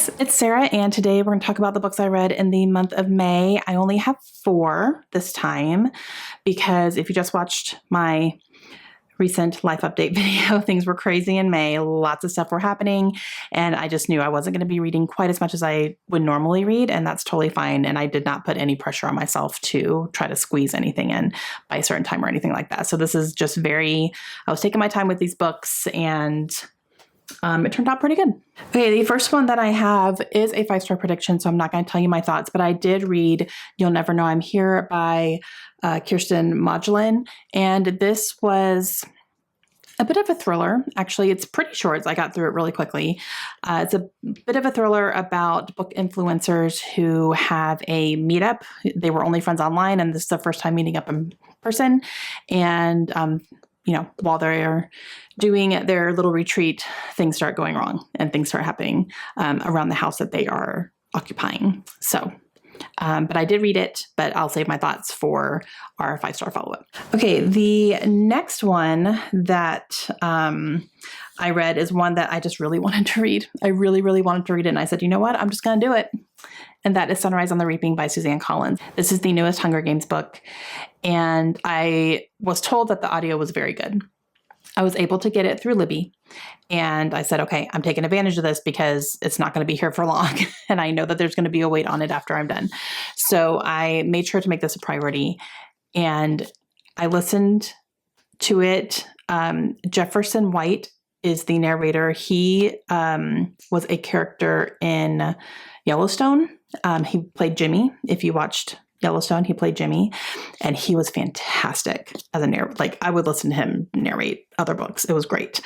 guys, it's Sarah, and today we're going to talk about the books I read in the month of May. I only have 4 this time because if you just watched my recent life update video, things were crazy in May. Lots of stuff were happening, and I just knew I wasn't going to be reading quite as much as I would normally read, and that's totally fine. And I did not put any pressure on myself to try to squeeze anything in by a certain time or anything like that. So this is just I was taking my time with these books, and it turned out pretty good. Okay, the first one that I have is a 5-star prediction, so I'm not going to tell you my thoughts, but I did read You'll Never Know I'm Here by Kirsten Modulin, and this was a bit of a thriller. Actually, it's pretty short, so I got through it really quickly. It's a bit of a thriller about book influencers who have a meetup. They were only friends online, and this is their first time meeting up in person, and while they're doing their little retreat, things start going wrong and things start happening around the house that they are occupying. So, but I did read it, but I'll save my thoughts for our 5-star follow-up. Okay, the next one that I read is one that I just really wanted to read. I really, really wanted to read it, and I said, you know what? I'm just going to do it. And that is Sunrise on the Reaping by Suzanne Collins. This is the newest Hunger Games book, and I was told that the audio was very good. I was able to get it through Libby, and I said, okay, I'm taking advantage of this because it's not going to be here for long, and I know that there's going to be a wait on it after I'm done. So I made sure to make this a priority, and I listened to it. Jefferson White is the narrator. He was a character in Yellowstone. He played Jimmy. If you watched Yellowstone, he played Jimmy, and he was fantastic as a narrator. Like, I would listen to him narrate other books. It was great.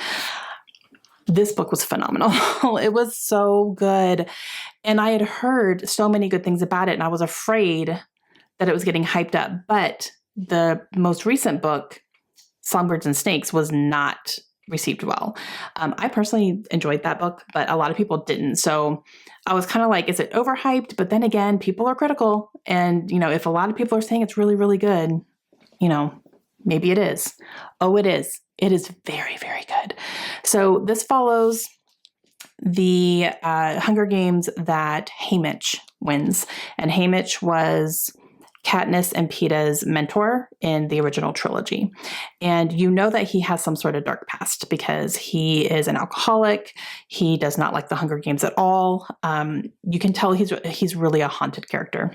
This book was phenomenal. It was so good. And I had heard so many good things about it, and I was afraid that it was getting hyped up. But the most recent book, Songbirds and Snakes, was not received well. I personally enjoyed that book, but a lot of people didn't. So I was kind of like, is it overhyped? But then again, people are critical. And, if a lot of people are saying it's really, really good, maybe it is. Oh, it is. It is very, very good. So this follows the Hunger Games that Haymitch wins. And Haymitch was Katniss and Peeta's mentor in the original trilogy. And you know that he has some sort of dark past because he is an alcoholic. He does not like the Hunger Games at all. You can tell he's really a haunted character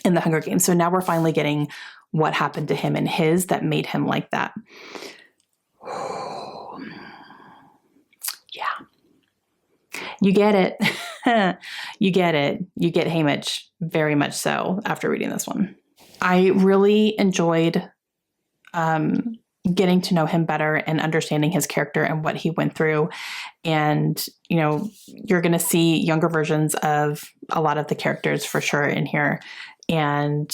in the Hunger Games. So now we're finally getting what happened to him and his that made him like that. Yeah. You get it. You get it. You get Haymitch very much so after reading this one. I really enjoyed getting to know him better and understanding his character and what he went through. And, you're going to see younger versions of a lot of the characters for sure in here. And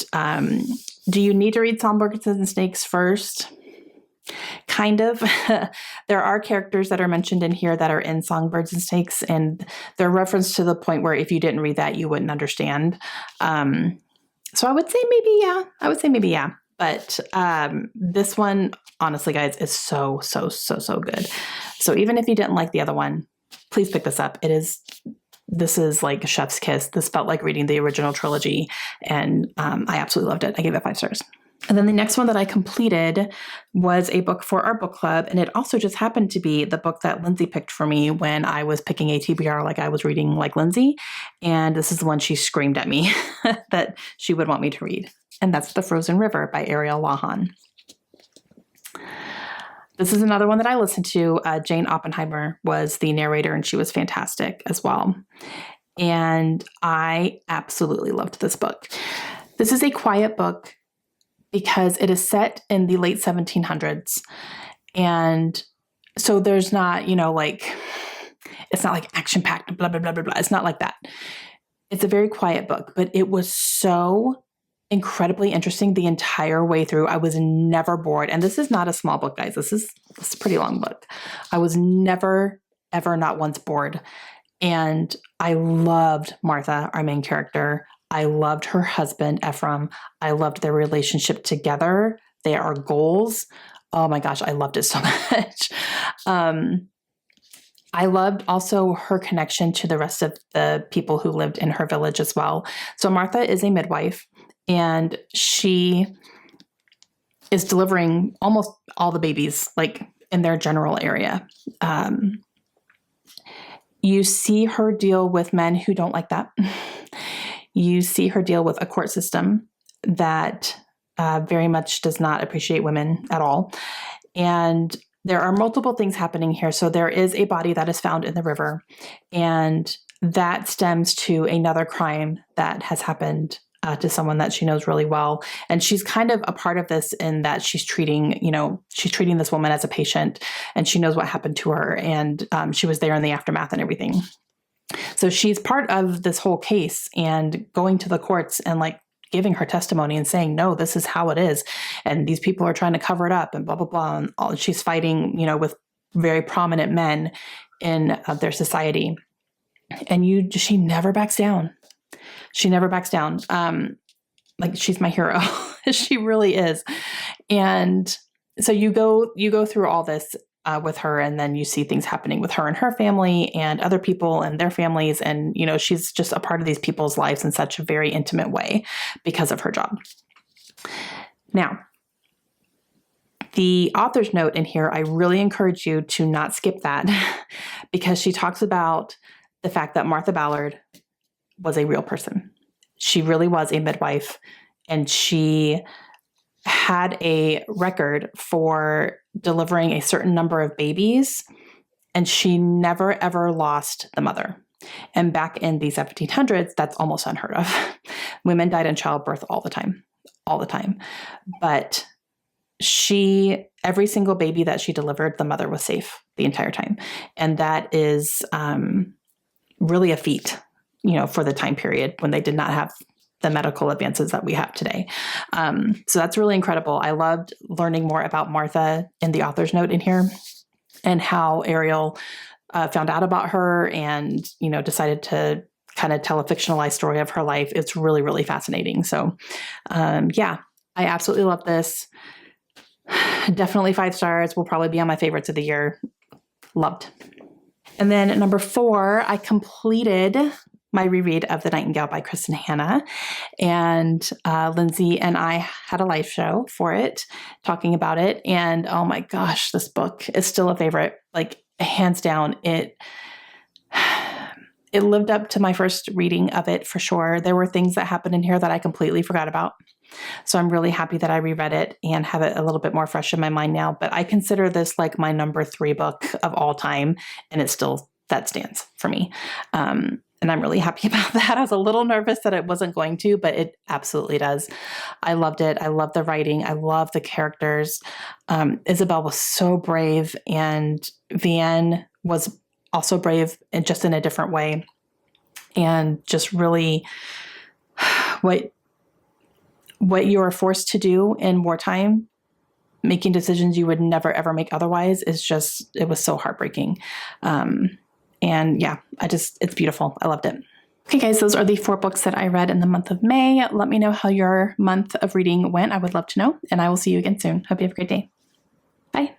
do you need to read Songbirds and Snakes first? Kind of. There are characters that are mentioned in here that are in Songbirds and Snakes, and they're referenced to the point where if you didn't read that, you wouldn't understand. So I would say maybe yeah. But this one, honestly, guys, is so, so, so, so good. So even if you didn't like the other one, please pick this up. This is like a chef's kiss. This felt like reading the original trilogy, and I absolutely loved it. I gave it 5 stars. And then the next one that I completed was a book for our book club. And it also just happened to be the book that Lindsay picked for me when I was picking a TBR, like I was reading like Lindsay. And this is the one she screamed at me that she would want me to read. And that's The Frozen River by Ariel Lawhon. This is another one that I listened to. Jane Oppenheimer was the narrator, and she was fantastic as well. And I absolutely loved this book. This is a quiet book because it is set in the late 1700s. And so there's not, it's not like action-packed, blah, blah, blah, blah, blah. It's not like that. It's a very quiet book, but it was so incredibly interesting the entire way through. I was never bored. And this is not a small book, guys. This is a pretty long book. I was never, ever, not once bored. And I loved Martha, our main character. I loved her husband, Ephraim. I loved their relationship together. They are goals. Oh my gosh, I loved it so much. I loved also her connection to the rest of the people who lived in her village as well. So Martha is a midwife, and she is delivering almost all the babies, like in their general area. You see her deal with men who don't like that. You see her deal with a court system that very much does not appreciate women at all. And there are multiple things happening here. So there is a body that is found in the river, and that stems to another crime that has happened to someone that she knows really well. And she's kind of a part of this in that she's treating this woman as a patient, and she knows what happened to her. And she was there in the aftermath and everything. So she's part of this whole case and going to the courts and like giving her testimony and saying, no, this is how it is. And these people are trying to cover it up and blah, blah, blah. And all, she's fighting, with very prominent men in their society. And she never backs down. She never backs down. Like she's my hero. She really is. And so you go through all this with her, and then you see things happening with her and her family and other people and their families. And, she's just a part of these people's lives in such a very intimate way because of her job. Now, the author's note in here, I really encourage you to not skip that because she talks about the fact that Martha Ballard was a real person. She really was a midwife, and she had a record for delivering a certain number of babies, and she never, ever lost the mother. And back in the 1700s, that's almost unheard of. Women died in childbirth all the time. But every single baby that she delivered, the mother was safe the entire time. And that is really a feat, for the time period when they did not have the medical advances that we have today. So that's really incredible. I loved learning more about Martha in the author's note in here, and how Ariel found out about her and, decided to kind of tell a fictionalized story of her life. It's really, really fascinating. So I absolutely love this. Definitely 5 stars. Will probably be on my favorites of the year. Loved. And then number 4, I completed my reread of The Nightingale by Kristen Hanna. And Lindsay and I had a live show for it, talking about it. And oh my gosh, this book is still a favorite, like hands down. It lived up to my first reading of it for sure. There were things that happened in here that I completely forgot about. So I'm really happy that I reread it and have it a little bit more fresh in my mind now. But I consider this like my number 3 book of all time. And that stands for me. And I'm really happy about that. I was a little nervous that it wasn't going to, but it absolutely does. I loved it. I love the writing. I love the characters. Isabel was so brave, and Vianne was also brave, and just in a different way. And just really what you are forced to do in wartime, making decisions you would never, ever make otherwise, it was so heartbreaking. And yeah, it's beautiful. I loved it. Okay, guys, those are the 4 books that I read in the month of May. Let me know how your month of reading went. I would love to know, and I will see you again soon. Hope you have a great day. Bye.